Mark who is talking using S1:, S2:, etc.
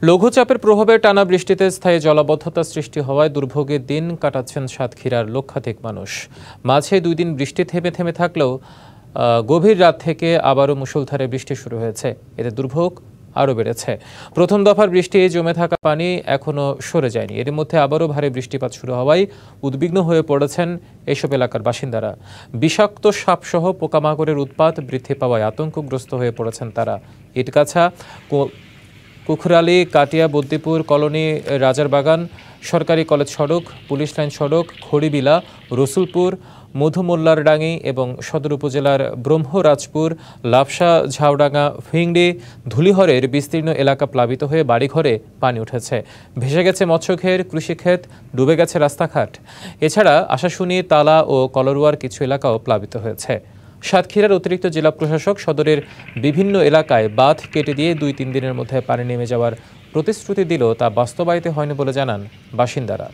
S1: লঘুচাপের প্রভাবে টানা বৃষ্টিতে স্থায়ী জলাবদ্ধতা সৃষ্টি হওয়ায় দুর্ভোগের দিন কাটাচ্ছেন সাতক্ষীরার লক্ষাধিক মানুষ। মাঝে 2 দিন বৃষ্টি থেমে থেমে থাকলেও গভীর রাত থেকে আবারও মুষলধারে বৃষ্টি শুরু হয়েছে। এতে দুর্ভোগ আরও বেড়েছে। প্রথম দফার বৃষ্টি জমে থাকা পানি এখনও সরে যায়নি। এর মধ্যে আবারও ভারী বৃষ্টিপাত শুরু হওয়ায় উদ্বিগ্ন হয়ে পড়েছেন এসব এলাকার বাসিন্দারা। বিষাক্ত সাপসহ পোকামাকড়ের উৎপাত বৃদ্ধি পাওয়ায় আতঙ্কগ্রস্ত হয়ে পড়েছেন তারা। ইটগাছা, কুখরালি, কাটিয়া, বদ্দিপুর কলোনি, রাজারবাগান, সরকারি কলেজ সড়ক, পুলিশ লাইন সড়ক, খড়িবিলা, রসুলপুর, মধুমোল্লারডাঙ্গি এবং সদর উপজেলার ব্রহ্মরাজপুর, লাফসা, ঝাউডাঙ্গা, ফিংড়ি, ধুলিহরের বিস্তীর্ণ এলাকা প্লাবিত হয়ে বাড়িঘরে পানি উঠেছে। ভেসে গেছে মৎস্যক্ষেত, কৃষিক্ষেত, ডুবে গেছে রাস্তাঘাট। এছাড়া আশাশুনি, তালা ও কলরুয়ার কিছু এলাকাও প্লাবিত হয়েছে। সাতক্ষীরার অতিরিক্ত জেলা প্রশাসক সদরের বিভিন্ন এলাকায় বাঁধ কেটে দিয়ে 2-3 দিনের মধ্যে পানি নেমে যাওয়ার প্রতিশ্রুতি দিলেও তা বাস্তবায়িত হয়নি বলে জানান বাসিন্দারা।